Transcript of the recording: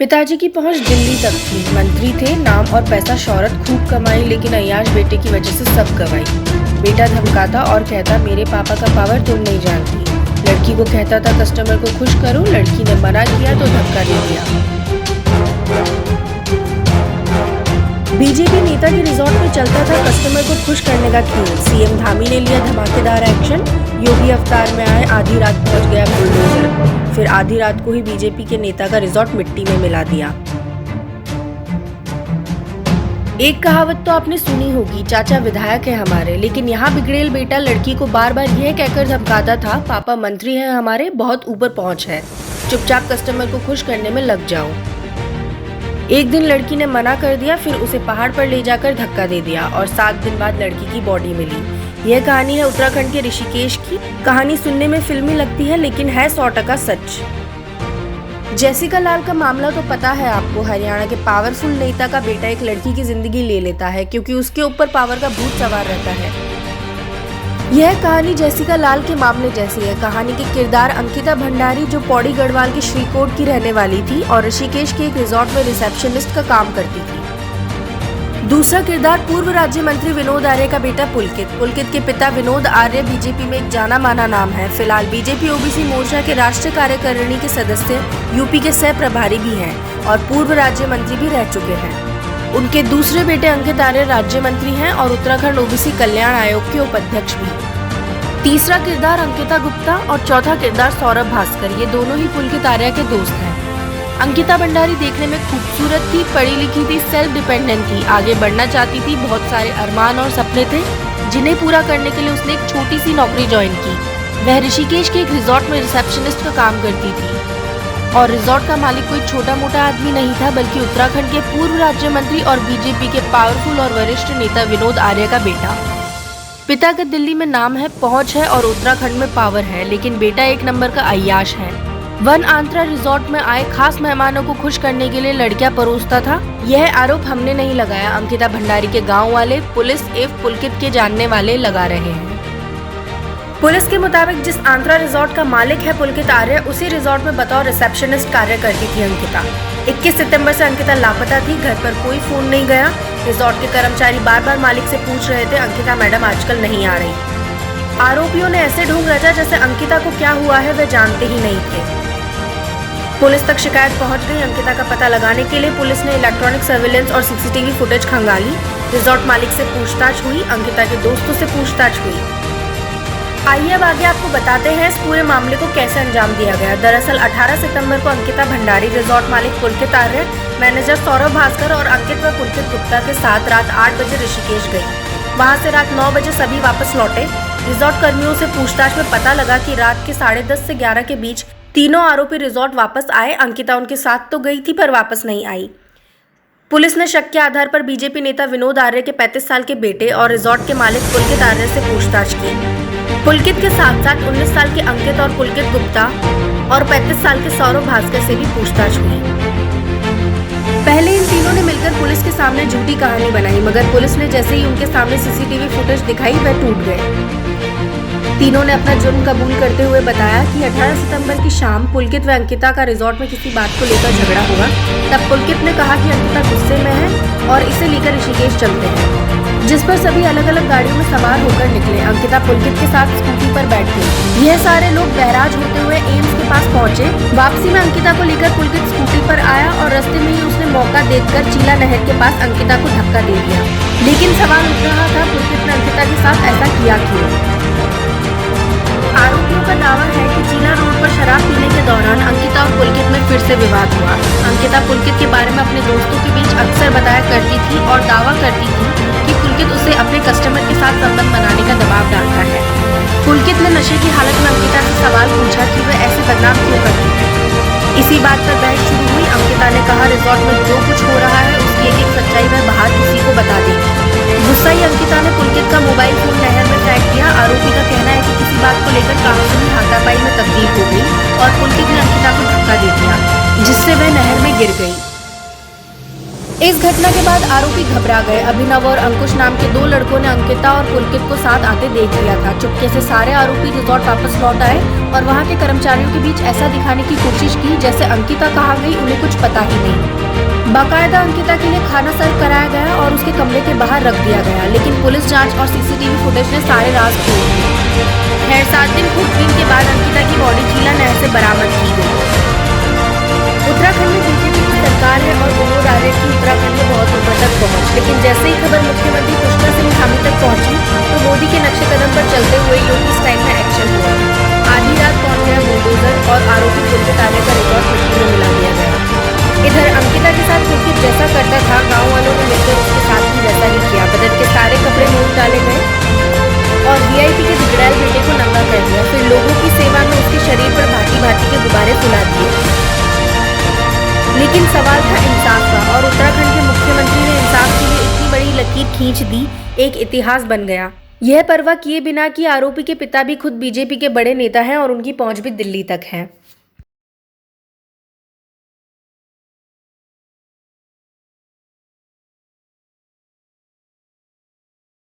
पिताजी की पहुंच दिल्ली तक थी। मंत्री थे, नाम और पैसा शौहरत खूब कमाई, लेकिन अय्याश बेटे की वजह से सब गंवाई। बेटा धमकाता और कहता मेरे पापा का पावर तुम नहीं जानती। लड़की को कहता था कस्टमर को खुश करो, लड़की ने मना किया तो धक्का दे दिया। बीजेपी नेता के रिजॉर्ट में चलता था कस्टमर को खुश करने का खेल। सीएम धामी ने लिया धमाकेदार एक्शन। योगी अवतार में आए, आधी रात पहुंच गया बुलडोजर। फिर आधी रात को ही बीजेपी के नेता का रिजॉर्ट मिट्टी में मिला दिया। एक कहावत तो आपने सुनी होगी, चाचा विधायक है हमारे, लेकिन यहाँ बिगड़ेल बेटा लड़की को बार बार यह कहकर धमकाता था पापा मंत्री हैं हमारे, बहुत ऊपर पहुंच है, चुपचाप कस्टमर को खुश करने में लग जाओ। एक दिन लड़की ने मना कर दिया, फिर उसे पहाड़ पर ले जाकर धक्का दे दिया और 7 दिन बाद लड़की की बॉडी मिली। यह कहानी है उत्तराखंड के ऋषिकेश की। कहानी सुनने में फिल्मी लगती है, लेकिन है 100% सच। जेसिका लाल का मामला तो पता है आपको। हरियाणा के पावरफुल नेता का बेटा एक लड़की की जिंदगी ले लेता है क्योंकि उसके ऊपर पावर का भूत सवार रहता है। यह कहानी जेसिका लाल के मामले जैसी है। कहानी के किरदार अंकिता भंडारी, जो पौड़ी गढ़वाल के श्रीकोट की रहने वाली थी और ऋषिकेश के एक रिजॉर्ट में रिसेप्शनिस्ट का काम करती थी। दूसरा किरदार पूर्व राज्य मंत्री विनोद आर्य का बेटा पुलकित। पुलकित के पिता विनोद आर्य बीजेपी में एक जाना माना नाम है। फिलहाल बीजेपी ओबीसी मोर्चा के राष्ट्रीय कार्यकारिणी के सदस्य, यूपी के सह प्रभारी भी हैं और पूर्व राज्य मंत्री भी रह चुके हैं। उनके दूसरे बेटे अंकित आर्य राज्य मंत्री हैं और उत्तराखंड ओबीसी कल्याण आयोग के उपाध्यक्ष भी। तीसरा किरदार अंकिता गुप्ता और चौथा किरदार सौरभ भास्कर, ये दोनों ही पुलकित आर्य के दोस्त हैं। अंकिता भंडारी देखने में खूबसूरत थी, पढ़ी लिखी थी, सेल्फ डिपेंडेंट थी, आगे बढ़ना चाहती थी, बहुत सारे अरमान और सपने थे जिन्हें पूरा करने के लिए उसने एक छोटी सी नौकरी ज्वाइन की। वह ऋषिकेश के एक रिजॉर्ट में रिसेप्शनिस्ट का काम करती थी और रिजॉर्ट का मालिक कोई छोटा मोटा आदमी नहीं था, बल्कि उत्तराखंड के पूर्व राज्य मंत्री और बीजेपी के पावरफुल और वरिष्ठ नेता विनोद आर्य का बेटा। पिता का दिल्ली में नाम है, पहुंच है और उत्तराखंड में पावर है, लेकिन बेटा एक नंबर का अय्याश है। वन आंत्रा रिजॉर्ट में आए खास मेहमानों को खुश करने के लिए लड़कियां परोसता था। यह आरोप हमने नहीं लगाया, अंकिता भंडारी के गांव वाले, पुलिस एवं पुलकित के जानने वाले लगा रहे हैं। पुलिस के मुताबिक जिस आंत्रा रिजॉर्ट का मालिक है पुलकित आर्य, उसी रिजॉर्ट में बतौर रिसेप्शनिस्ट कार्य करती थी अंकिता। 21 सितंबर से अंकिता लापता थी, घर पर कोई फोन नहीं गया। रिजॉर्ट के कर्मचारी बार बार मालिक से पूछ रहे थे अंकिता मैडम आजकल नहीं आ रही। आरोपियों ने ऐसे ढूंढ रचा जैसे अंकिता को क्या हुआ है वे जानते ही नहीं थे। पुलिस तक शिकायत पहुंच गई। अंकिता का पता लगाने के लिए पुलिस ने इलेक्ट्रॉनिक सर्विलेंस और सीसीटीवी फुटेज खंगाली। रिजॉर्ट मालिक से पूछताछ हुई, अंकिता के दोस्तों से पूछताछ हुई। आइए अब आगे आपको बताते हैं इस पूरे मामले को कैसे अंजाम दिया गया। दरअसल 18 सितंबर को अंकिता भंडारी रिजॉर्ट मालिक पुलकित आर्य, मैनेजर सौरभ भास्कर और अंकित व पुलकित गुप्ता के साथ रात 8 बजे ऋषिकेश गई। वहां से रात 9 बजे सभी वापस लौटे। रिजॉर्ट कर्मियों से पूछताछ में पता लगा कि रात के 10:30 से 11 के बीच तीनों आरोपी रिजॉर्ट वापस आए। अंकिता उनके साथ तो गई थी पर वापस नहीं आई। पुलिस ने शक के आधार पर बीजेपी नेता विनोद आर्य के 35 साल के बेटे और रिजॉर्ट के मालिक पुलकित आर्य से पूछताछ की। पुलकित के साथ साथ 19 साल के अंकित और पुलकित गुप्ता और 35 साल के सौरभ भास्कर से भी पूछताछ हुई। पहले इन तीनों ने मिलकर पुलिस के सामने झूठी कहानी बनाई, मगर पुलिस ने जैसे ही उनके सामने सीसीटीवी फुटेज दिखाई वह टूट गए। तीनों ने अपना जुर्म कबूल करते हुए बताया कि 18 सितंबर की शाम पुलकित व अंकिता का रिजॉर्ट में किसी बात को लेकर झगड़ा हुआ। तब पुलकित ने कहा कि अंकिता गुस्से में है और इसे लेकर ऋषिकेश चलते हैं, जिस पर सभी अलग अलग गाड़ियों में सवार होकर निकले। अंकिता पुलकित के साथ स्कूटी पर बैठ गई। यह सारे लोग बहराज होते हुए एम्स के पास पहुंचे। वापसी में अंकिता को लेकर पुलकित स्कूटी पर आया और रास्ते में ही उसने मौका देखकर चीला नहर के पास अंकिता को धक्का दे दिया। लेकिन सवाल उठ रहा था पुलकित ने अंकिता के साथ ऐसा किया क्यों। आरोपियों का दावा है कि चीला रोड पर शराब पीने के दौरान अंकिता और पुलकित में फिर से विवाद हुआ। अंकिता पुलकित के बारे में अपने दोस्तों के बीच अक्सर बताया करती थी और दावा करती थी कि पुलकित उसे अपने कस्टमर के साथ संबंध बनाने का दबाव डालता है। पुलकित ने नशे की हालत में अंकिता से सवाल पूछा कि वह ऐसे बदनाम क्यों करती है। इसी बात पर बहस शुरू हुई। अंकिता ने कहा रिजॉर्ट में जो कुछ हो रहा है उसकी एक सच्चाई वह बाहर किसी को बता देगी। गुस्साई अंकिता ने पुलकित का मोबाइल फोन नहर में फेंक दिया। आरोपी का कहना है कि किसी बात को लेकर कानूनी हाथापाई में तब्दील हो गई और पुलकित ने अंकिता को धक्का दे दिया, जिससे वह नहर में गिर गई। इस घटना के बाद आरोपी घबरा गए। अभिनव और अंकुश नाम के 2 लड़कों ने अंकिता और पुलकित को साथ आते देख लिया था। चुपके से सारे आरोपी रिजॉर्ट वापस लौट आए और वहां के कर्मचारियों के बीच ऐसा दिखाने की कोशिश की जैसे अंकिता कहाँ गई उन्हें कुछ पता ही नहीं। बाकायदा अंकिता के लिए खाना सर्व कराया गया और उसके कमरे के बाहर रख दिया गया, लेकिन पुलिस जाँच और CCTV फुटेज ने सारे राज खोल दिए। खैर 7 दिन खोजबीन के बाद अंकिता की बॉडी झीला नहर से बरामद की गई। उत्तराखंड में बीजेपी की सरकार है और विनोद आर्य की उत्तराखंड में बहुत ऊपर तक पहुंच, लेकिन जैसे ही खबर मुख्यमंत्री पुष्कर सिंह धामी तक पहुंची तो मोदी के नक्शे कदम पर चलते हुए योगी स्टाइल में एक्शन हुआ। आधी रात पहुंच गया बुलडोजर और आरोपी पुलकित आर्य का रिकॉर्ड मिट्टी में मिला दिया गया। इधर अंकिता के साथ पुलकित जैसा करता था, गाँव वालों ने मिलकर उसके साथ भी वैसा ही किया। बदन के सारे कपड़े मूव डाले गए और VIP के बिगड़ैल बेटे को नंगा कर दिया। फिर लोगों की सेवा में उसके शरीर पर भांति भांति के गुब्बारे फुला दिए। लेकिन सवाल था इंसाफ का, और उत्तराखंड के मुख्यमंत्री ने इंसाफ के लिए इतनी बड़ी लकीर खींच दी, एक इतिहास बन गया। यह परवाह किए बिना कि आरोपी के पिता भी खुद BJP के बड़े नेता हैं और उनकी पहुंच भी दिल्ली तक है।